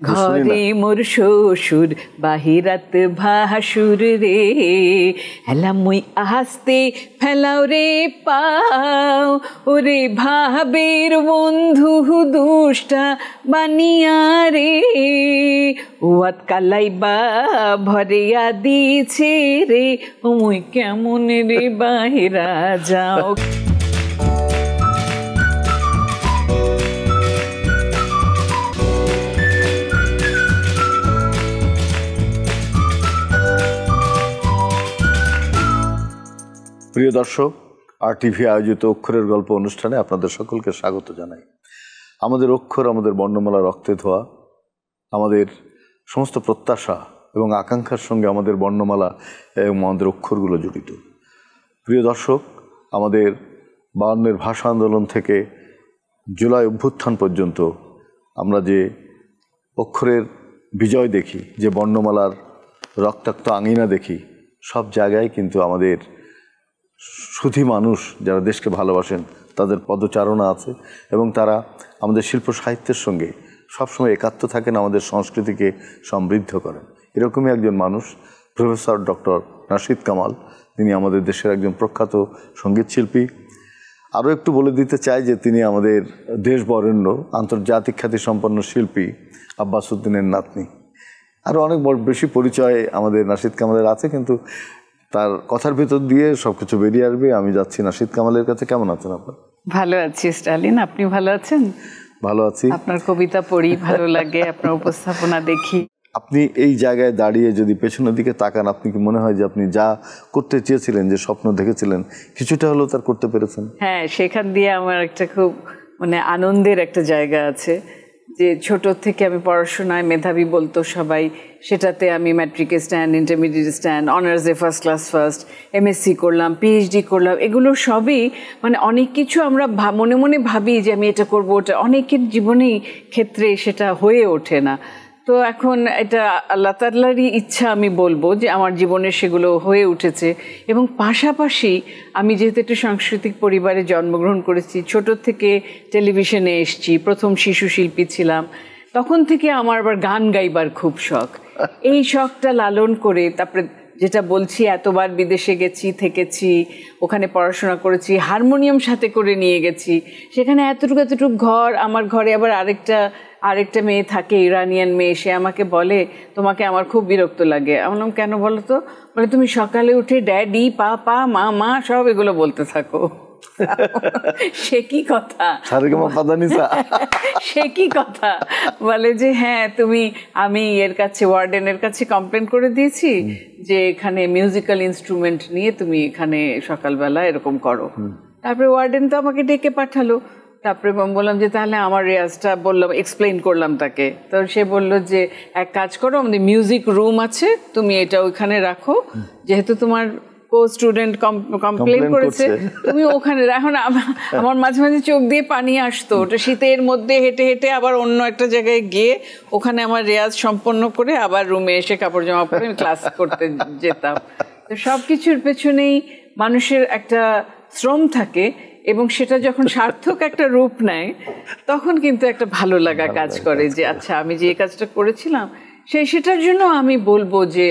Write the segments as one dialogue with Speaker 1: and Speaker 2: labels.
Speaker 1: ঘরে মোর শ্বশুর বাহিরাত ভাসুর রে, হেলা মুই আস্তে ফেলাও রে পাও, ওরে ভাবের বন্ধু দুষ্টা বানিয়া রে, ওয়াত কালাইবা ভরিয়া দিছে রে, মুই কেমন রে বাহিরা যাও।
Speaker 2: প্রিয় দর্শক, RTV আয়োজিত অক্ষরের গল্প অনুষ্ঠানে আপনাদের সকলকে স্বাগত জানাই। আমাদের অক্ষর, আমাদের বর্ণমালা রক্তে ধোয়া, আমাদের সমস্ত প্রত্যাশা এবং আকাঙ্ক্ষার সঙ্গে আমাদের বর্ণমালা এবং আমাদের অক্ষরগুলো জড়িত। প্রিয় দর্শক, আমাদের 52-এর ভাষা আন্দোলন থেকে জুলাই অভ্যুত্থান পর্যন্ত আমরা যে অক্ষরের বিজয় দেখি, যে বর্ণমালার রক্তাক্ত আঙিনা দেখি, সব জায়গায় কিন্তু আমাদের সুধী মানুষ যারা দেশকে ভালোবাসেন তাদের পদচারণা আছে এবং তারা আমাদের শিল্প সাহিত্যের সঙ্গে সবসময় একাত্ম থাকেন, আমাদের সংস্কৃতিকে সমৃদ্ধ করেন। এরকমই একজন মানুষ প্রফেসর ডক্টর নাশিদ কামাল। তিনি আমাদের দেশের একজন প্রখ্যাত সঙ্গীতশিল্পী। আরও একটু বলে দিতে চাই যে তিনি আমাদের দেশ বরেণ্য আন্তর্জাতিক খ্যাতিসম্পন্ন শিল্পী আব্বাস উদ্দিনের নাতনি। আরও অনেক বেশি পরিচয় আমাদের নাশিদ কামালের আছে, কিন্তু তার কথার ভিতর দিয়ে সবকিছু বেরিয়ে আসবে। আমি যাচ্ছি নাশিদ কামালের কাছে। কেমন আছেন আপনার?
Speaker 1: ভালো আছি স্টালিন, আপনি ভালো আছেন?
Speaker 2: ভালো আছি।
Speaker 1: আপনার কবিতা পড়ি, ভালো লাগে, আপনার উপস্থাপনা দেখি।
Speaker 2: আপনি এই জায়গায় দাঁড়িয়ে যদি পেছনের দিকে তাকান, আপনি কি মনে হয় যে আপনি যা করতে চেয়েছিলেন, যে স্বপ্ন দেখেছিলেন, কিছুটা হলেও তার করতে পেরেছেন?
Speaker 1: হ্যাঁ, সেখান দিয়ে আমার একটা খুব আনন্দের একটা জায়গা আছে যে ছোট থেকে আমি পড়াশোনায় মেধাবী বলতো সবাই, সেটাতে আমি ম্যাট্রিকে স্ট্যান্ড, ইন্টারমিডিয়েট স্ট্যান্ড, অনার্সে ফার্স্ট ক্লাস ফার্স্ট, MSc করলাম, PhD করলাম। এগুলো সবই অনেক কিছু আমরা মনে মনে ভাবি যে আমি এটা করবো, ওটা অনেকের জীবনেই ক্ষেত্রে সেটা হয়ে ওঠে না। তো এখন এটা আল্লাহ তাআলারই ইচ্ছা আমি বলবো যে আমার জীবনে সেগুলো হয়ে উঠেছে। এবং পাশাপাশি আমি যেহেতু একটা সাংস্কৃতিক পরিবারে জন্মগ্রহণ করেছি, ছোট থেকে টেলিভিশনে এসেছি, প্রথম শিশু শিল্পী ছিলাম, তখন থেকে আমার আবার গান গাইবার খুব শখ। এই শখটা লালন করে তারপরে যেটা বলছি, এতবার বিদেশে গেছি, থেকেছি, ওখানে পড়াশোনা করেছি, হারমোনিয়াম সাথে করে নিয়ে গেছি। সেখানে এতটুকু ঘর, আমার ঘরে আবার আরেকটা মেয়ে থাকে, ইরানিয়ান মেয়ে। সে আমাকে বলে, তোমাকে আমার খুব বিরক্ত লাগে। আমি বললাম, কেন বলো তো? বলে, তুমি সকালে উঠে ড্যাডি, পাপা, মা সব এগুলো বলতে থাকো। সে কি কথা, সে কি কথা? বলে যে হ্যাঁ, আমি এর কাছে, ওয়ার্ডেনের কাছে কমপ্লেন করে দিয়েছি যে এখানে মিউজিক্যাল ইনস্ট্রুমেন্ট নিয়ে তুমি এখানে সকালবেলা এরকম করো। তারপরে ওয়ার্ডেন তো আমাকে ডেকে পাঠালো। তারপরে বললাম যে তাহলে আমার রেয়াজটা, বললাম, এক্সপ্লেইন করলাম তাকে। তো সে বললো যে এক কাজ করো, আমাদের মিউজিক রুম আছে, তুমি এটা ওইখানে রাখো, যেহেতু তোমার স্টুডেন্ট কমপ্লেন করেছে, তুমি ওখানে। এখন আমার মাঝে মাঝে চোখ দিয়ে পানি আসতো, ওটা শীতের মধ্যে হেঁটে হেঁটে আবার অন্য একটা জায়গায় গিয়ে ওখানে আমার রেয়াজ সম্পন্ন করে আবার রুমে এসে কাপড় জামা পরে আমি ক্লাস করতে যেতাম। তো সব কিছুর পেছনেই মানুষের একটা শ্রম থাকে এবং সেটা যখন সার্থক একটা রূপ নেয় তখন কিন্তু একটা ভালো লাগা কাজ করে যে আচ্ছা, আমি যে কাজটা করেছিলাম সেটার জন্য আমি বলবো যে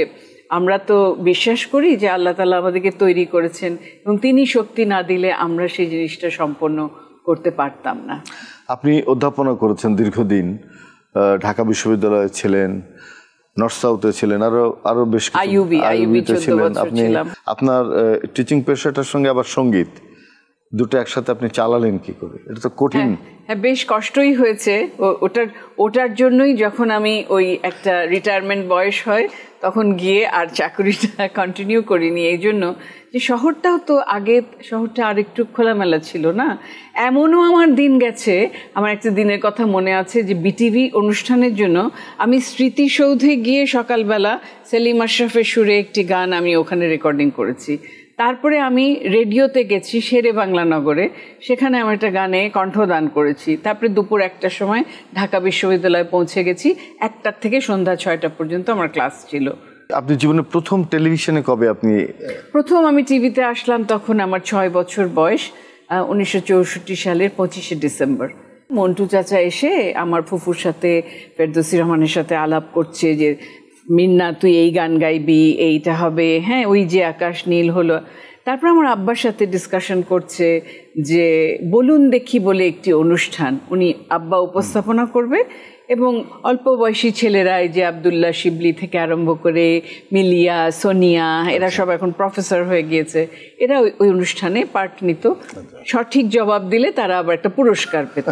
Speaker 1: আমরা তো বিশ্বাস করি যে আল্লাহ তাআলা আমাদেরকে তৈরি করেছেন এবং তিনি শক্তি না দিলে আমরা সেই জিনিসটা সম্পন্ন করতে পারতাম না।
Speaker 2: আপনি অধ্যাপনা করেছেন দীর্ঘদিন, ঢাকা বিশ্ববিদ্যালয়ে ছিলেন, নর্থ সাউথে ছিলেন, আরো বেশ আইইউবিতে ছিলেন। আপনি আপনার টিচিং পেশাটার সঙ্গে আবার সঙ্গীত, দুটো একসাথে আপনি চালালেন কি করে? এটা তো কঠিন।
Speaker 1: হ্যাঁ, বেশ কষ্টই হয়েছে। ওটার জন্যই যখন আমি ওই একটা রিটায়ারমেন্ট বয়স হয় তখন গিয়ে আর চাকরিটা কন্টিনিউ করিনি, এই জন্য যে শহরটাও তো আগে, শহরটা আরেকটু খোলামেলা ছিল না। এমনও আমার দিন গেছে, আমার একটা দিনের কথা মনে আছে যে বিটিভি অনুষ্ঠানের জন্য আমি স্মৃতিসৌধে গিয়ে সকালবেলা সেলিম আশরাফের সুরে একটি গান আমি ওখানে রেকর্ডিং করেছি। তারপরে আমি রেডিওতে গেছি শেরে বাংলা নগরে, সেখানে আমি একটা গানে কণ্ঠদান করেছি। তারপরে দুপুর 1টার সময় ঢাকা বিশ্ববিদ্যালয়ে পৌঁছে গেছি, 1টা থেকে সন্ধ্যা 6টা পর্যন্ত আমার ক্লাস ছিল।
Speaker 2: আপনি জীবনে প্রথম টেলিভিশনে কবে আপনি?
Speaker 1: প্রথম আমি টিভিতে আসলাম তখন আমার 6 বছর বয়স, 1964 সালের 25শে ডিসেম্বর। মন্টু চাচা এসে আমার ফুফুর সাথে ফেরদৌসী রহমানের সাথে আলাপ করছে যে মিন্না তুই এই গান গাইবি, এইটা হবে, হ্যাঁ ওই যে আকাশ নীল হলো। তারপর আমার আব্বার সাথে ডিসকাশন করছে যে বলুন দেখি বলে একটি অনুষ্ঠান উনি আব্বা উপস্থাপনা করবে এবং অল্প বয়সী ছেলেরা এই যে আবদুল্লাহ শিবলি থেকে আরম্ভ করে মিলিয়া, সোনিয়া, এরা সব এখন প্রফেসর হয়ে গিয়েছে, এরা ওই অনুষ্ঠানে পার্ট নিত। সঠিক জবাব দিলে তারা আবার একটা পুরস্কার পেত।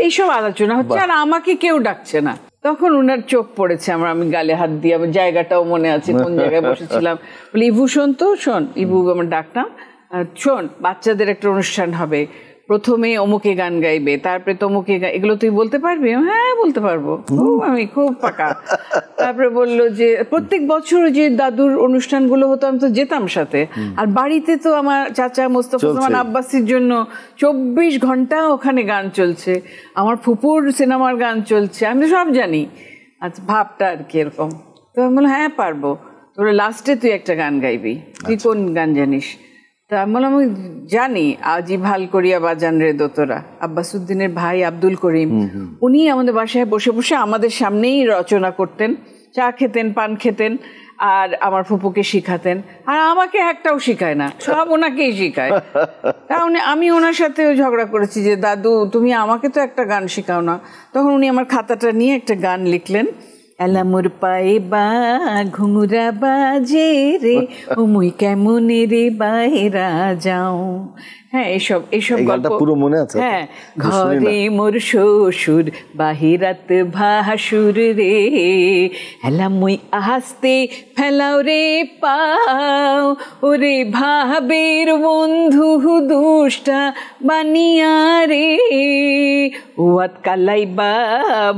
Speaker 1: এইসব আলোচনা হচ্ছে আর আমাকে কেউ ডাকছে না। তখন উনার চোখ পড়েছে আমি গালে হাত দিয়ে, আমার জায়গাটাও মনে আছে কোন জায়গায় বসেছিলাম। বলি ইভু শোন তো, শোন ইভু আমার ডাকতাম, শোন বাচ্চাদের একটা অনুষ্ঠান হবে, প্রথমে অমুকে গান গাইবে, তারপরে তমুকে এগুলো তুই বলতে পারবি? হ্যাঁ বলতে পারবো, আমি খুব পাকা। তারপরে বললো যে প্রত্যেক বছর যে দাদুর অনুষ্ঠানগুলো হতো আমি তো যেতাম সাথে, আর বাড়িতে তো আমার চাচা মোস্তফা জামান আব্বাসির জন্য 24 ঘন্টা ওখানে গান চলছে, আমার ফুপুর সিনেমার গান চলছে, আমি তো সব জানি। আচ্ছা ভাবটা আর কি এরকম। তো আমি বললাম হ্যাঁ পারবো। তো লাস্টে তুই একটা গান গাইবি, তুই কোন গান জানিস? তা আমি বললাম আমি জানি আজি ভাল করিয়া বাজান রে দোতরা, আব্বাসুদ্দিনের ভাই আব্দুল করিম, উনি আমাদের বাসায় বসে বসে আমাদের সামনেই রচনা করতেন, চা খেতেন, পান খেতেন, আর আমার ফুপুকে শিখাতেন, আর আমাকে একটাও শিখায় না, সব ওনাকেই শিখায়। তাহলে আমি ওনার সাথে ঝগড়া করেছি যে দাদু তুমি আমাকে তো একটা গান শেখাও না। তখন উনি আমার খাতাটা নিয়ে একটা গান লিখলেন, এলামোর পায়ে বা ঘুঙুরা বাজে রে ও মুই কেমন রে বাইরা যাও। হ্যাঁ এইসব গল্প
Speaker 2: পুরো মনে আছে।
Speaker 1: হ্যাঁ, ঘরে মোর শ্বশুর বাহিরাত ভাসুর রে, এলা মুই আস্তে ফেলাও রে পাও ওরে ভাবের বন্ধু দুষ্টা বানিয়া রে, ওয়াত কালাইবা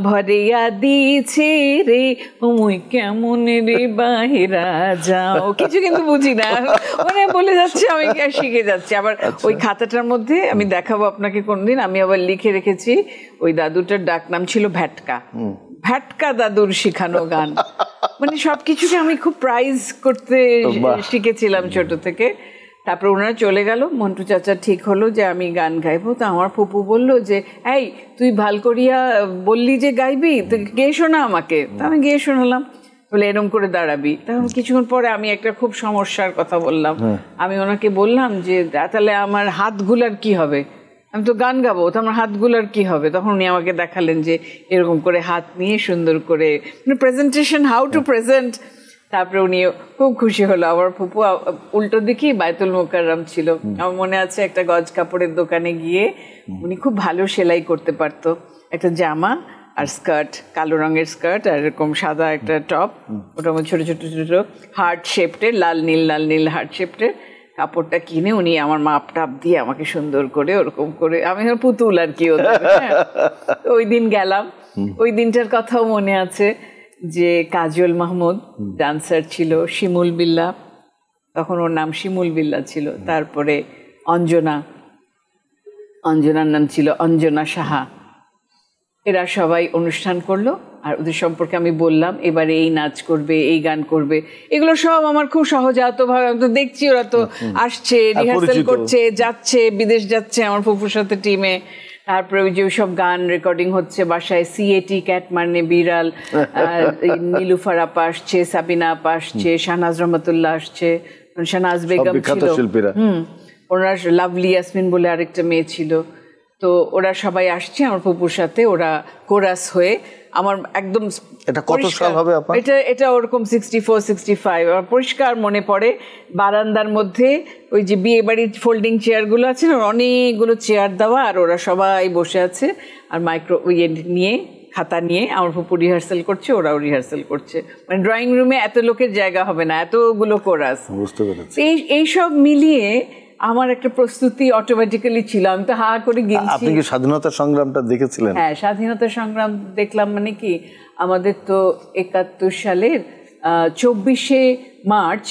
Speaker 1: ভরিয়া দিছে রে ও মুই কেমন রে বাহিরা যাও। কিছু কিন্তু বুঝি না, মানে বলে যাচ্ছে আমি শিখে যাচ্ছি। আবার ওই খাতাটার মধ্যে আমি দেখাবো আপনাকে কোনদিন, আমি আবার লিখে রেখেছি ওই দাদুটার ডাক নাম ছিল ভ্যাটকা, ভ্যাটকা দাদুর শিখানো গান। মানে সবকিছুকে আমি খুব প্রাইজ করতে শিখেছিলাম ছোট থেকে। তারপর ওনারা চলে গেল, মন্টু চাচা ঠিক হলো যে আমি গান গাইবো। তো আমার ফুপু বললো যে এই তুই ভাল করিয়া বললি যে গাইবি, তো গেয়ে শোনা আমাকে। তা আমি গেয়ে শোনালাম, বলে এরম করে দাঁড়াবি। তখন কিছুক্ষণ পরে আমি একটা খুব সমস্যার কথা বললাম। আমি ওনাকে বললাম যে তাহলে আমার হাতগুলার কি হবে, আমি তো গান গাবো, তো আমার হাতগুলার কি হবে? তখন উনি আমাকে দেখালেন যে এরকম করে হাত নিয়ে সুন্দর করে প্রেজেন্টেশন, হাউ টু প্রেজেন্ট। তারপরে উনি খুব খুশি হলো। আমার ফুপু উল্টো দিকে বায়তুল মোকাররম ছিল, আমার মনে আছে একটা গজ কাপড়ের দোকানে গিয়ে উনি খুব ভালো সেলাই করতে পারতো, একটা জামা আর স্কার্ট, কালো রঙের স্কার্ট আর এরকম সাদা একটা টপ, ওটা ছোট ছোট ছোট হার্ট শেপটের, লাল নীল হার্ট শেপটের কাপড়টা কিনে উনি আমার মাপ টাপ দিয়ে আমাকে সুন্দর করে ওরকম করে, আমি পুতুল আর কি ওদের। ওই দিন গেলাম, ওই দিনটার কথাও মনে আছে যে কাজল মাহমুদ ডান্সার ছিল, শিমুল বিল্লা, তখন ওর নাম শিমুল বিল্লা ছিল, তারপরে অঞ্জনার নাম ছিল অঞ্জনা সাহা, এরা সবাই অনুষ্ঠান করলো। আর ওদের সম্পর্কে আমি বললাম এবারে এই নাচ করবে, এই গান করবে, এগুলো সব আমার খুব সহজাতভাবে, আমি তো দেখছি ওরা তো আসছে, রিহার্সাল করছে, যাচ্ছে, বিদেশ যাচ্ছে আমার ফুফুর সাথে টিমে। তারপরে ওই যে সব গান রেকর্ডিং হচ্ছে বাসায়, সিএটি ক্যাট মানে বিড়াল, নীলুফার আপা আসছে, সাবিনা আপা আসছে, শাহনাজ রহমতুল্লাহ আসছে, শাহনাজ বেগম ছিল, ওনার লাভলি ইয়াসমিন বলে আরেকটা মেয়ে ছিল। তো ওরা সবাই আসছে আমার ফুপুর সাথে, ওরা কোরাস হয়ে আমার একদম,
Speaker 2: এটা কত সাল হবে আপা?
Speaker 1: এটা ওরকম 64-65। আমার পরিষ্কার মনে পড়ে বারান্দার মধ্যে ওই যে বিয়ে বাড়ির ফোল্ডিং চেয়ারগুলো আছে না, অনেকগুলো চেয়ার দেওয়া, আর ওরা সবাই বসে আছে আর মাইক্রো নিয়ে, খাতা নিয়ে আমার ফুপু রিহার্সাল করছে, ওরাও রিহার্সাল করছে। মানে ড্রয়িং রুমে এত লোকের জায়গা হবে না, এতগুলো কোরাস।
Speaker 2: বুঝতে পেরেছি।
Speaker 1: এইসব মিলিয়ে আমার একটা প্রস্তুতি অটোমেটিক্যালি ছিল, আমি তো হা করে গেছি।
Speaker 2: আপনি কি স্বাধীনতা সংগ্রামটা দেখেছিলেন?
Speaker 1: হ্যাঁ, স্বাধীনতা সংগ্রাম দেখলাম। মানে কি, আমাদের তো 71 সালের 24শে মার্চ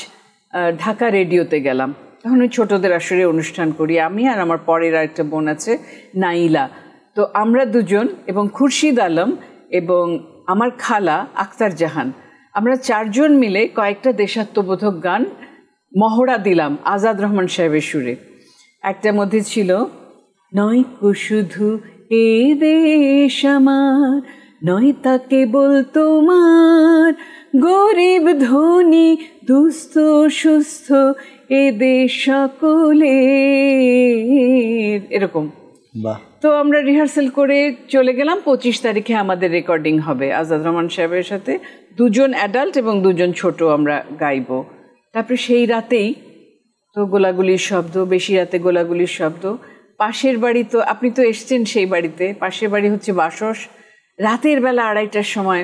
Speaker 1: ঢাকা রেডিওতে গেলাম, তখন ওই ছোটদের আসরে অনুষ্ঠান করি আমি আর আমার পরের আরেকটা বোন আছে নাইলা। তো আমরা দুজন এবং খুরশিদ আলম এবং আমার খালা আখতার জাহান, আমরা 4 জন মিলে কয়েকটা দেশাত্মবোধক গান মহড়া দিলাম আজাদ রহমান সাহেবের সুরে। একটার মধ্যে ছিল নয় কো শুধু এ দেশ আমার, নয় তা কেবল তোমার। গরিব ধনী দুস্থ সুস্থ এ দেশ সকলের, এরকম।
Speaker 2: বাহ,
Speaker 1: তো আমরা রিহার্সাল করে চলে গেলাম। 25 তারিখে আমাদের রেকর্ডিং হবে আজাদ রহমান সাহেবের সাথে, 2জন অ্যাডাল্ট এবং 2জন ছোট আমরা গাইবো। তারপরে সেই রাতেই তো গোলাগুলির শব্দ, বেশি রাতে গোলাগুলির শব্দ। পাশের বাড়ি, তো আপনি তো এসছেন সেই বাড়িতে, পাশের বাড়ি হচ্ছে বাসস। রাতের বেলা 2:30টার সময়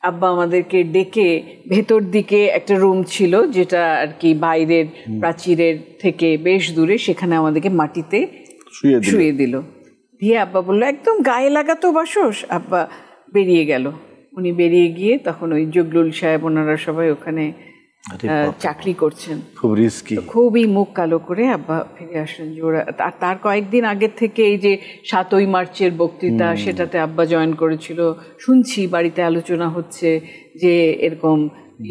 Speaker 1: আব্বা আমাদেরকে ডেকে, ভেতর দিকে একটা রুম ছিল যেটা আর কি বাইরের প্রাচীরের থেকে বেশ দূরে, সেখানে আমাদেরকে মাটিতে শুয়ে দিল। দিয়ে আব্বা বললো একদম গায়ে লাগাতো বাসস। আব্বা বেরিয়ে গেল। উনি বেরিয়ে গিয়ে তখন ওই জগলুল সাহেব ওনারা সবাই ওখানে চাকরি করছেন,
Speaker 2: খুব রিস্কি,
Speaker 1: খুবই মুখ কালো করে আব্বা ফিরে আসলেন। যে ওরা তার কয়েকদিন আগের থেকে এই যে 7ই মার্চের বক্তৃতা, সেটাতে আব্বা জয়েন করেছিল। শুনছি বাড়িতে আলোচনা হচ্ছে যে এরকম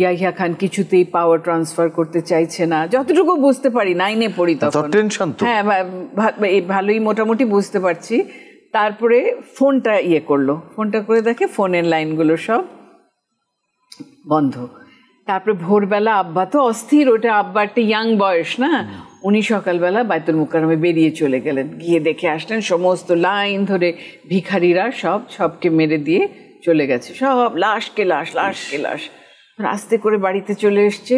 Speaker 1: ইয়াহিয়া খান কিছুতেই পাওয়ার ট্রান্সফার করতে চাইছে না, যতটুকু বুঝতে পারি, 9-এ পড়ি তখন। হ্যাঁ, ভালোই মোটামুটি বুঝতে পারছি। তারপরে ফোনটা করলো, ফোনটা করে দেখে ফোনের লাইনগুলো সব বন্ধ। তারপরে ভোরবেলা আব্বা তো অস্থির, ওটা আব্বা একটা ইয়াং বয়স না, উনি সকালবেলা বাইতুল মুকাররমে বেরিয়ে চলে গেলেন। গিয়ে দেখে আসলেন সমস্ত লাইন ধরে ভিখারিরা সবকে মেরে দিয়ে চলে গেছে, সব লাশকে লাশ। আস্তে করে বাড়িতে চলে এসছে।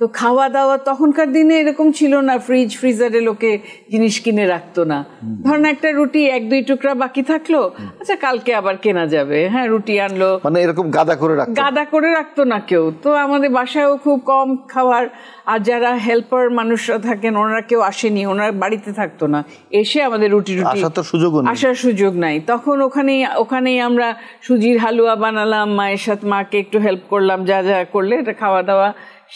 Speaker 1: তো খাওয়া দাওয়া তখনকার দিনে এরকম ছিল না, ফ্রিজারে লোকে জিনিস কিনে রাখতো না। ধরেন একটা রুটি 1-2 টুকরা বাকি থাকলো, আচ্ছা কালকে আবার কেনা যাবে, হ্যাঁ রুটি আনলো,
Speaker 2: মানে এরকম গাদা করে রাখতো
Speaker 1: না কেউ। তো আমাদের বাসায়ও খুব কম খাওয়ার। আর যারা হেল্পার মানুষরা থাকেন ওনারা কেউ আসেনি, ওনারা বাড়িতে থাকতো না, এসে আমাদের রুটি আসার সুযোগ নাই। তখন ওখানেই আমরা সুজির হালুয়া বানালাম, মাকে একটু হেল্প করলাম, যা করলে এটা খাওয়া দাওয়া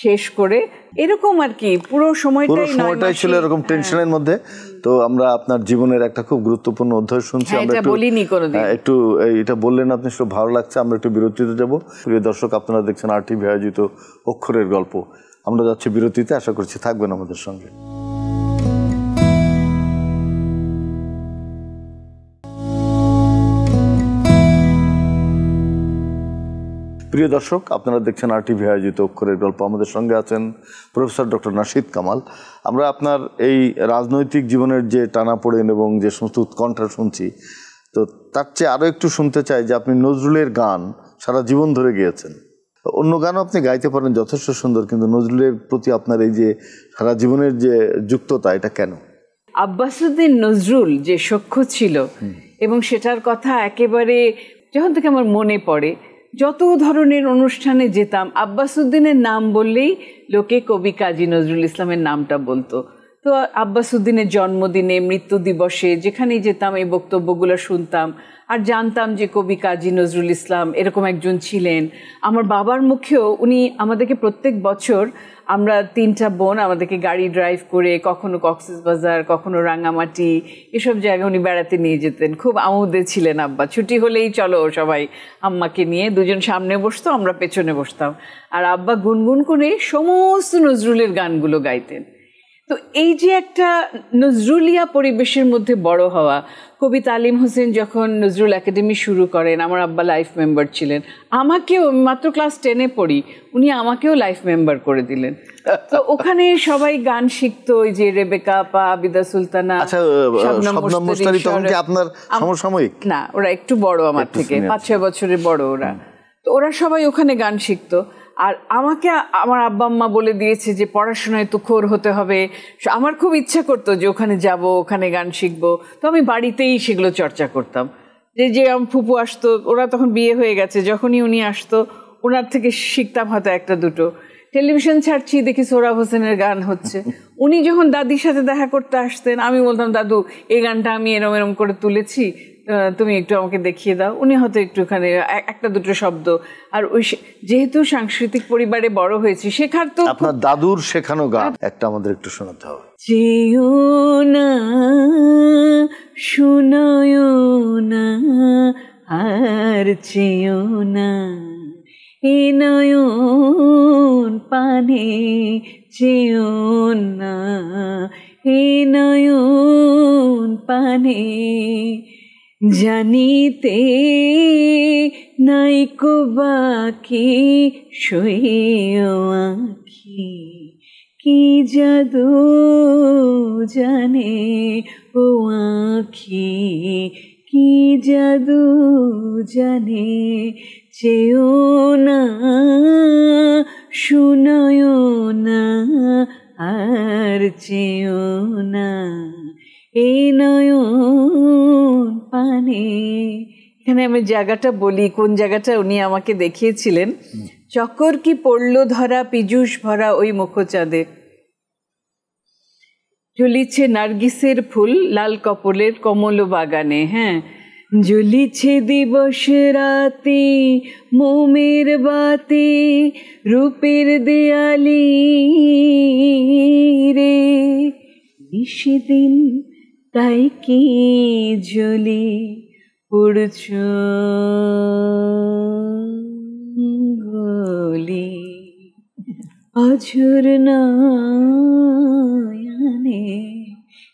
Speaker 1: শেষ করে, এরকম আর কি পুরো সময়টাই
Speaker 2: ছিল এরকম টেনশনের মধ্যে। তো আমরা আপনার জীবনের একটা খুব গুরুত্বপূর্ণ অধ্যায় শুনছি, আমরা
Speaker 1: বলিনি কোনোদিন,
Speaker 2: একটু এটা বললেন আপনি, খুব ভালো লাগছে। আমরা একটু বিরতিতে যাব। প্রিয় দর্শক, আপনারা দেখছেন RTV আয়োজিত অক্ষরের গল্প। আমরা যাচ্ছি বিরতিতে, আশা করছি থাকবেন আমাদের সঙ্গে। প্রিয় দর্শক, আপনারা দেখছেন RTV আয়োজিত অক্ষরের গল্প। আমাদের সঙ্গে আছেন প্রফেসর ডক্টর নাশিদ কামাল। আমরা আপনার এই রাজনৈতিক জীবনের যে টানাপোড়েন এবং যে সমস্ত উৎকণ্ঠা শুনছি, তো তার চেয়ে আরও একটু শুনতে চাই যে আপনি নজরুলের গান সারা জীবন ধরে গেয়েছেন। অন্য গানও আপনি গাইতে পারেন যথেষ্ট সুন্দর, কিন্তু নজরুলের প্রতি আপনার এই যে সারা জীবনের যে যুক্ততা, এটা কেন?
Speaker 1: আব্বাসউদ্দিন নজরুল যে সখ্য ছিল, এবং সেটার কথা একেবারে যখন থেকে আমার মনে পড়ে, যত ধরনের অনুষ্ঠানে যেতাম আব্বাসউদ্দিনের নাম বললেই লোকে কবি কাজী নজরুল ইসলামের নামটা বলতো। তো আব্বাসউদ্দিনের জন্মদিনে, মৃত্যু দিবসে যেখানেই যেতাম এই বক্তব্যগুলো শুনতাম, আর জানতাম যে কবি কাজী নজরুল ইসলাম এরকম একজন ছিলেন। আমার বাবার মুখেও উনি আমাদেরকে প্রত্যেক বছর, আমরা 3টা বোন, আমাদেরকে গাড়ি ড্রাইভ করে কখনো কক্সবাজার, কখনো রাঙামাটি, এসব জায়গায় উনি বেড়াতে নিয়ে যেতেন। খুব আমোদে ছিলেন আব্বা। ছুটি হলেই চলো সবাই, আম্মাকে নিয়ে, 2জন সামনে বসতো, আমরা পেছনে বসতাম, আর আব্বা গুনগুন করে সমস্ত নজরুলের গানগুলো গাইতেন। তো এই যে একটা নজরুলিয়া পরিবেশের মধ্যে বড় হওয়া, কবি তালিম হোসেন যখন নজরুল একাডেমি শুরু করেন, আমার আব্বা লাইফ মেম্বার ছিলেন। আমাকেও, মাত্র ক্লাস 10-এ পড়ি, উনি আমাকেও লাইফ মেম্বার করে দিলেন। তো ওখানে সবাই গান শিখতো, ওই যে রেবেকা আপা, আবিদা সুলতানা,
Speaker 2: শবনম মুস্তারি, তখন কি আপনার সমসাময়িক?
Speaker 1: না, ওরা একটু বড় আমার থেকে, 5-6 বছরের বড় ওরা। তো ওরা সবাই ওখানে গান শিখতো। আর আমাকে আমার আব্বা আম্মা বলে দিয়েছে যে পড়াশোনায় তো খোর হতে হবে। আমার খুব ইচ্ছা করতো যে ওখানে যাব, ওখানে গান শিখবো। তো আমি বাড়িতেই সেগুলো চর্চা করতাম। যে আমার ফুপু আসতো, ওরা তখন বিয়ে হয়ে গেছে, যখনই উনি আসতো ওনার থেকে শিখতাম হয়তো 1-2। টেলিভিশন ছাড়ছি, দেখি সোহরাব হোসেনের গান হচ্ছে। উনি যখন দাদির সাথে দেখা করতে আসতেন, আমি বলতাম দাদু এই গানটা আমি এরম করে তুলেছি, তুমি একটু আমাকে দেখিয়ে দাও। উনি হয়তো একটুখানি 1-2 শব্দ। আর ওই যেহেতু সাংস্কৃতিক পরিবারে বড় হয়েছি, শেখার তো,
Speaker 2: আপনার দাদুর শেখানো গান একটা আমাদের একটু শোনাতে হবে।
Speaker 1: চেয়েও না শুনায়ও না আর চেয়েও না, এ নয়ন পানে চেয়েও না, এ নয়ন পানে জানিতে নাইকো বাকি শুইও আঁখি, কি জাদু জানে ও আঁখি, কি জাদু জানে। চেও না শুনয় না আর চেও না এ নয়ন পানে। এখানে আমি জায়গাটা বলি, কোন জায়গাটা উনি আমাকে দেখিয়েছিলেন। চকর কি পড়লো ধরা পীযূষ ভরা ওই মুখচাঁদে, ঝুলিছে নার্গিসের ফুল লাল কপলের কমল বাগানে। হ্যাঁ, জ্বলিছে দিবস রাতে মোমের বাতি, রূপের দেয়ালি রে, নিশিদিন তাই কি জ্বলি পড়ছ গলি অঝোর নয়নে।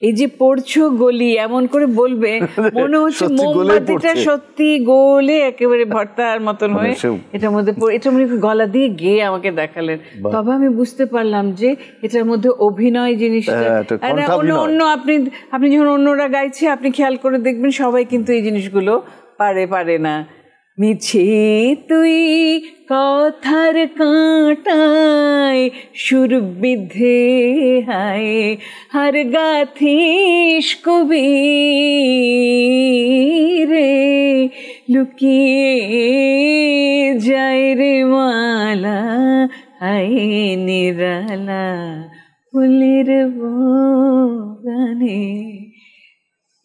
Speaker 1: এই যে পড়ছো গলি এমন করে বলবে, মনে হচ্ছে মোমবাতিটা সত্যি গোলে একেবারে ভর্তার মতন হয়ে এটার মধ্যে, এটা উনি গলা দিয়ে গেয়ে আমাকে দেখালেন। তবে আমি বুঝতে পারলাম যে এটার মধ্যে অভিনয় জিনিসটা অন্য আপনি যখন অন্যরা গাইছে আপনি খেয়াল করে দেখবেন সবাই কিন্তু এই জিনিসগুলো পারে না। মিছে তুই কথার কাঁটায় সুর বিধে হায়, হার গাথিস কবি রে, লুকিয়ে যায় রে মালা হায় নিরালা ফুলের বাগানে।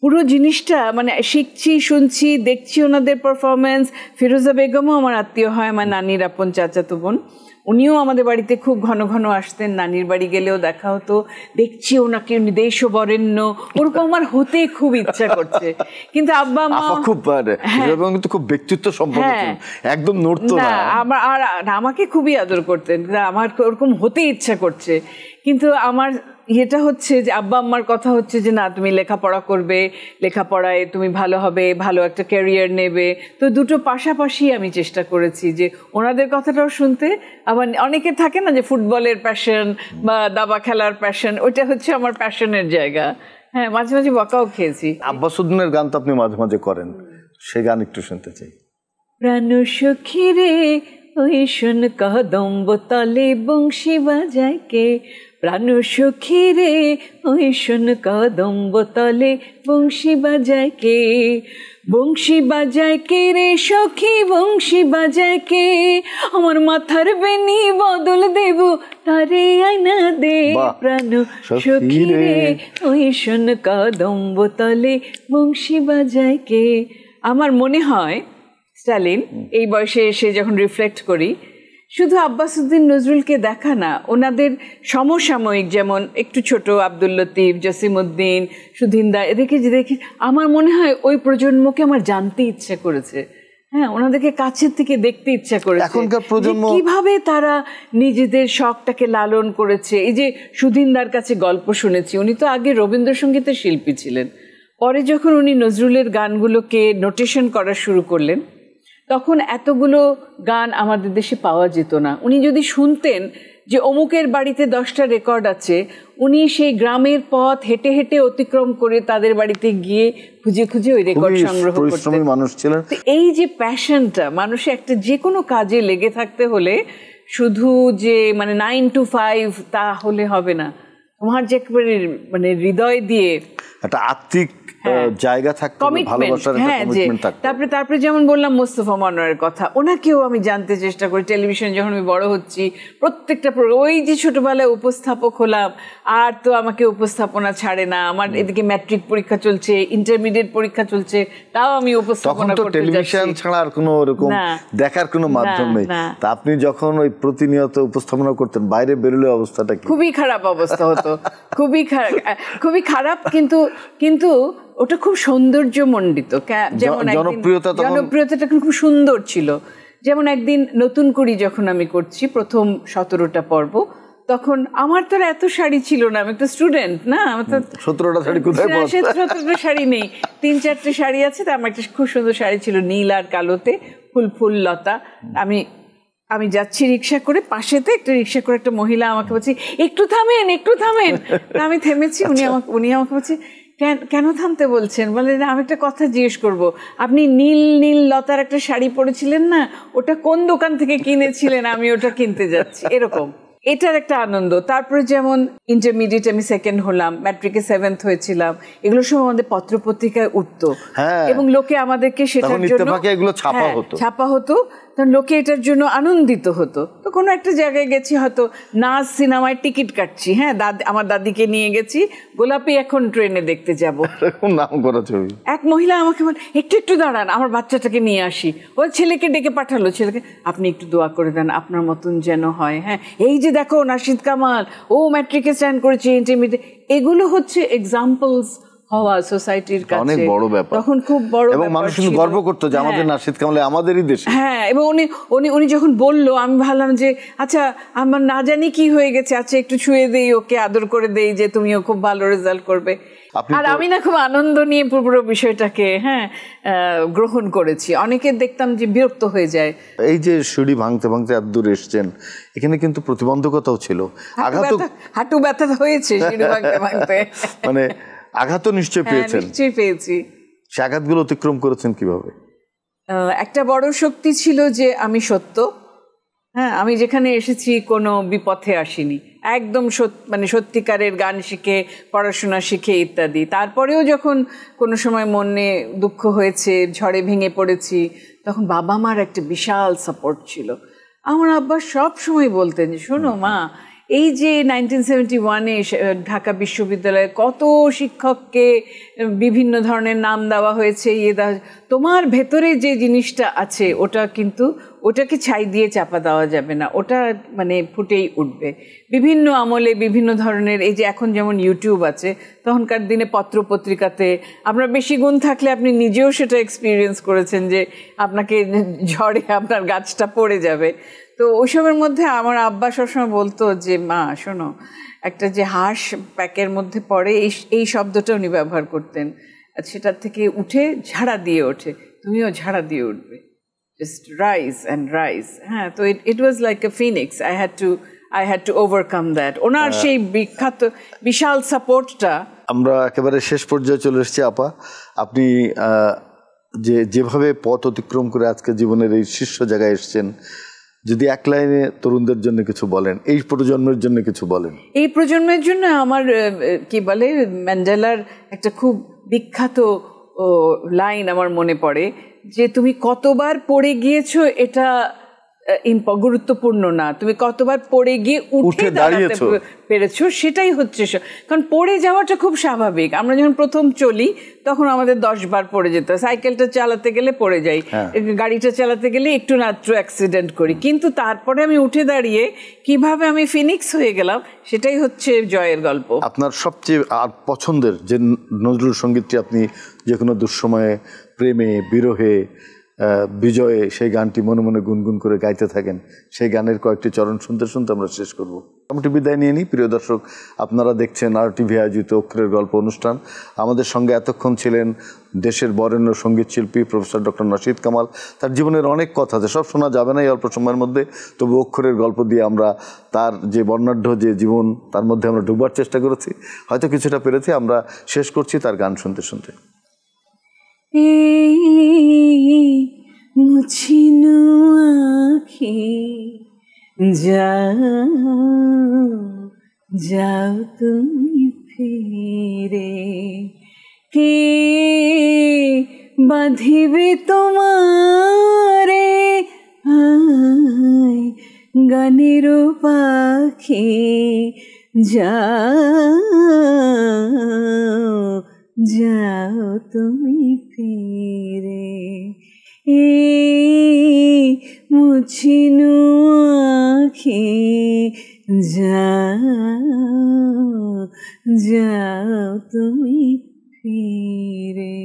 Speaker 1: পুরো জিনিসটা মানে শিখছি, শুনছি, দেখছি ওনাদের পারফরমেন্স। ফিরোজা বেগমও আমার আত্মীয় হয়, আমার নানির আপন চাচাতো বোন। উনিও আমাদের বাড়িতে খুব ঘন ঘন আসতেন, নানির বাড়ি গেলেও দেখা হতো। দেখছি ওনাকে দেশ বরেণ্য, ওরকম আমার হতে খুব ইচ্ছা করছে। কিন্তু আব্বা মা
Speaker 2: খুব খুব ব্যক্তিত্ব সম্পন্ন, একদম নড়তো না।
Speaker 1: আর আমাকে খুবই আদর করতেন, আমার ওরকম হতে ইচ্ছা করছে। কিন্তু আমার এটা হচ্ছে যে আব্বা আম্মার কথা হচ্ছে যে না, তুমি লেখাপড়া করবে, লেখাপড়ায় তুমি ভালো হবে, ভালো একটা ক্যারিয়ার নেবে। তো দুটো পাশাপাশি আমি চেষ্টা করেছি যে ওনাদের কথাটাও শুনতে। আবার অনেকে থাকে না যে ফুটবলের প্যাশন বা দাবা খেলার প্যাশন, ওইটা হচ্ছে আমার প্যাশনের জায়গা। হ্যাঁ, মাঝে মাঝে বকাও খেয়েছি।
Speaker 2: আব্বাস উদ্দিনের গান তো আপনি মাঝে মাঝে করেন, সে গান একটু শুনতে চাই।
Speaker 1: প্রাণ সখী রে ওই শোন কদম্ব তলে বংশী বাজায় কে, প্রাণ সখী রে ওই শোন কদম্ব তলে বংশী বাজায় কে, বংশী বাজায় কে রে সখী বংশী বাজায় কে, আমার মাথার বেনি বদল দেব তারে আয়না দে, প্রাণ সখী রে ওই শোন কদম্ব তলে বংশী বাজায় কে। আমার মনে হয় স্টালিন এই বয়সে এসে যখন রিফ্লেক্ট করি, শুধু আব্বাস উদ্দিন নজরুলকে দেখা না, ওনাদের সমসাময়িক যেমন একটু ছোট আব্দুল লতিফ, জসিমউদ্দিন, সুধীন্দা, এদেরকে যে দেখি আমার মনে হয় ওই প্রজন্মকে আমার জানতে ইচ্ছে করেছে। হ্যাঁ, ওনাদেরকে কাছের থেকে দেখতে ইচ্ছা করেছে।
Speaker 2: এখনকার প্রজন্ম
Speaker 1: কিভাবে তারা নিজেদের শখটাকে লালন করেছে। এই যে সুধীন্দার কাছে গল্প শুনেছি, উনি তো আগে রবীন্দ্রসঙ্গীতের শিল্পী ছিলেন, পরে যখন উনি নজরুলের গানগুলোকে নোটেশন করা শুরু করলেন তখন এতগুলো গান আমাদের দেশে পাওয়া যেত না। উনি যদি শুনতেন যে অমুকের বাড়িতে 10টা রেকর্ড আছে, উনি সেই গ্রামের পথ হেঁটে হেঁটে অতিক্রম করে তাদের বাড়িতে গিয়ে খুঁজে খুঁজে ওই রেকর্ড সংগ্রহ করতেন।
Speaker 2: মানুষ ছিলেন।
Speaker 1: এই যে প্যাশনটা, মানুষে একটা যে কোনো কাজে লেগে থাকতে হলে শুধু যে মানে 9 to 5 তা হলে হবে না, তোমার যে একেবারে মানে হৃদয় দিয়ে
Speaker 2: একটা আত্মিক জায়গা থাকতে হবে, ভালোবাসার একটা কমিটমেন্ট থাকতে হবে।
Speaker 1: তারপরে যেমন বললাম মোস্তফা মনোয়ারের কথা, ওনাকেও আমি জানতে চেষ্টা করি। টেলিভিশন যখন আমি বড় হচ্ছি, প্রত্যেকটা ওই যে ছোটবেলায় উপস্থাপক হলাম, আর তো আমাকে উপস্থাপনা ছাড়ে না। আমার এদিকে ম্যাট্রিক পরীক্ষা চলছে, ইন্টারমিডিয়েট পরীক্ষা চলছে, তাও আমি উপস্থাপনা করতে যাচ্ছি।
Speaker 2: টেলিভিশন ছাড়া আর কোনো এরকম দেখার কোনো মাধ্যম নেই। তা আপনি যখন ওই প্রতিনিয়ত উপস্থাপনা করতেন, বাইরে বেরোলে অবস্থাটা
Speaker 1: খুবই খারাপ অবস্থা হতো, খুবই খারাপ। কিন্তু ওটা খুব সৌন্দর্যমণ্ডিত। যেমন জনপ্রিয়তাটা খুব সুন্দর ছিল। যেমন একদিন নতুন করি যখন আমি করছি প্রথম 17টা পর্ব, তখন আমার তো আর এত শাড়ি ছিল না, আমি একটা স্টুডেন্ট না, আমার তো
Speaker 2: 17টা শাড়ি কোথায় পাওয়া যায়?
Speaker 1: 17টা শাড়ি নেই, 3-4টে শাড়ি আছে। তা আমার একটা খুব সুন্দর শাড়ি ছিল নীল আর কালোতে, ফুল ফুল লতা। আমি যাচ্ছি রিক্সা করে, পাশেতে একটা রিক্সা করে একটা মহিলা আমাকে বলছে একটু থামেন, একটু থামেন। তা আমি থেমেছি। উনি আমাকে বলছে কেন থামতে বলছেন? বলে আমি একটা কথা জিজ্ঞেস করব, আপনি নীল নীল লতার একটা শাড়ি পরেছিলেন না, ওটা কোন দোকান থেকে কিনেছিলেন? আমি ওটা কিনতে যাচ্ছি। এরকম এটার একটা আনন্দ। তারপরে যেমন ইন্টারমিডিয়েট আমি 2nd হলাম, ম্যাট্রিকে 7th হয়েছিলাম, এগুলো সব আমাদের পত্রপত্রিকায় উঠতো এবং লোকে আমাদেরকে সেটার জন্য ছাপা হতো, তখন লোকে এটার জন্য আনন্দিত হতো। তো কোনো একটা জায়গায় গেছি, হয়তো নাচ সিনেমায় টিকিট কাটছি, হ্যাঁ আমার দাদিকে নিয়ে গেছি, গোলাপি এখন ট্রেনে দেখতে যাব,
Speaker 2: নাম করা ছবি। এক
Speaker 1: মহিলা আমাকে বলে একটু দাঁড়ান, আমার বাচ্চাটাকে নিয়ে আসি। ও ছেলেকে ডেকে পাঠালো, ছেলেকে আপনি একটু দোয়া করে দেন আপনার মতন যেন হয়। হ্যাঁ, এই যে দেখো নাশিদ কামাল, ও ম্যাট্রিকে স্ট্যান্ড করেছে, ইন্টারমিডিয়েট। এগুলো হচ্ছে এক্সাম্পলস হওয়া সোসাইটির কাছে
Speaker 2: অনেক বড় ব্যাপার,
Speaker 1: তখন খুব বড়
Speaker 2: এবং মানুষ কিন্তু গর্ব করতো যে আমাদের নাশিদ কামাল আমাদেরই দেশে।
Speaker 1: হ্যাঁ, এবং উনি যখন বললো, আমি ভাবলাম যে আচ্ছা আমার না জানি কি হয়ে গেছে, আচ্ছা একটু ছুঁয়ে দেই ওকে, আদর করে দেই যে তুমিও খুব ভালো রেজাল্ট করবে। আর আমি না খুব আনন্দ নিয়ে পুরো বিষয়টাকে গ্রহণ করেছি। অনেকে দেখতাম যে বিরক্ত হয়ে যায়।
Speaker 2: এই যে সিঁড়ি ভাঙতে ভাঙতে এত দূর এসছেন, এখানে কিন্তু প্রতিবন্ধকতাও ছিল,
Speaker 1: হাঁটু ব্যথা হয়েছে সিঁড়ি ভাঙতে ভাঙতে।
Speaker 2: মানে আঘাতও নিশ্চয়ই পেয়েছেন?
Speaker 1: নিশ্চয়ই পেয়েছি।
Speaker 2: সে আঘাতগুলো অতিক্রম করেছেন কিভাবে?
Speaker 1: একটা বড় শক্তি ছিল যে আমি সত্য। হ্যাঁ, আমি যেখানে এসেছি কোনো বিপথে আসিনি, একদম মানে সত্যিকারের গান শিখে, পড়াশোনা শিখে ইত্যাদি। তারপরেও যখন কোনো সময় মনে দুঃখ হয়েছে, ঝড়ে ভেঙে পড়েছি, তখন বাবা মার একটা বিশাল সাপোর্ট ছিল। আমার আব্বা সব সময় বলতেন যে শোনো মা, এই যে 1971-এ ঢাকা বিশ্ববিদ্যালয়ে কত শিক্ষককে বিভিন্ন ধরনের নাম দেওয়া হয়েছে, তোমার ভেতরে যে জিনিসটা আছে ওটাকে ছাই দিয়ে চাপা দেওয়া যাবে না, ওটা মানে ফুটেই উঠবে। বিভিন্ন আমলে বিভিন্ন ধরনের, এই যে এখন যেমন ইউটিউব আছে, তখনকার দিনে পত্রপত্রিকাতে আপনার বেশি গুণ থাকলে আপনি নিজেও সেটা এক্সপিরিয়েন্স করেছেন যে আপনাকে ঝড়ে আপনার গাছটা পড়ে যাবে। তো ওইসবের মধ্যে আমার আব্বা সবসময় বলতো যে মা শোনো, একটা যে হাঁস প্যাকের মধ্যে পড়ে, এই শব্দটা উনি ব্যবহার করতেন, সেটার থেকে উঠে ঝাড়া দিয়ে ওঠে, তুমিও ঝাড়া দিয়ে উঠবে, জাস্ট রাইজ অ্যান্ড রাইজ। হ্যাঁ, তো it was like a phoenix, I had to overcome that. ওনার সেই বিখ্যাত বিশাল সাপোর্টটা।
Speaker 2: আমরা একেবারে শেষ পর্যায়ে চলে এসেছি আপা। আপনি যেভাবে পথ অতিক্রম করে আজকে জীবনের এই শীর্ষ জায়গায় এসেছেন, যদি এক লাইনে তরুণদের জন্য কিছু বলেন, এই প্রজন্মের জন্য কিছু বলেন।
Speaker 1: এই প্রজন্মের জন্য আমার কি বলে, ম্যান্ডেলার একটা খুব বিখ্যাত লাইন আমার মনে পড়ে, যে তুমি কতবার পড়ে গিয়েছো এটা গুরুত্বপূর্ণ না, তুমি কতবার পড়ে গিয়ে উঠে দাঁড়াতে পেরেছো সেটাই হচ্ছে। কারণ পড়ে যাওয়াটা খুব স্বাভাবিক। আমরা যখন প্রথম চলি তখন আমাদের 10 বার পড়ে যেত, সাইকেলটা চালাতে গেলে পড়ে যাই, গাড়িটা চালাতে গেলে একটু নাত্র অ্যাক্সিডেন্ট করি, কিন্তু তারপরে আমি উঠে দাঁড়িয়ে কিভাবে আমি ফিনিক্স হয়ে গেলাম, সেটাই হচ্ছে জয়ের গল্প।
Speaker 2: আপনার সবচেয়ে আর পছন্দের যে নজরুল সঙ্গীতটি আপনি যে কোনো দুঃসময়ে, প্রেমে, বিরহে, বিজয়ে সেই গানটি মনে মনে গুনগুন করে গাইতে থাকেন, সেই গানের কয়েকটি চরণ শুনতে শুনতে আমরা শেষ করব। মোটামুটি বিদায় নিয়ে নিই। প্রিয় দর্শক, আপনারা দেখছেন RTV আয়োজিত অক্ষরের গল্প অনুষ্ঠান। আমাদের সঙ্গে এতক্ষণ ছিলেন দেশের বরেণ্য সঙ্গীত শিল্পী প্রফেসর ডক্টর নাশিদ কামাল। তার জীবনের অনেক কথা আছে, সব শোনা যাবে না এই অল্প সময়ের মধ্যে, তবু অক্ষরের গল্প দিয়ে আমরা তার যে বর্ণাঢ্য যে জীবন, তার মধ্যে আমরা ডুবার চেষ্টা করেছি, হয়তো কিছুটা পেরেছি। আমরা শেষ করছি তার গান শুনতে শুনতে।
Speaker 1: মুছিনু আঁখি যাও তুমি ফিরে, কে বাঁধিবে তোমারে গানের পাখি, যাও তুমি ফিরে। মুছিনু আঁখি যাও তুমি ফিরে।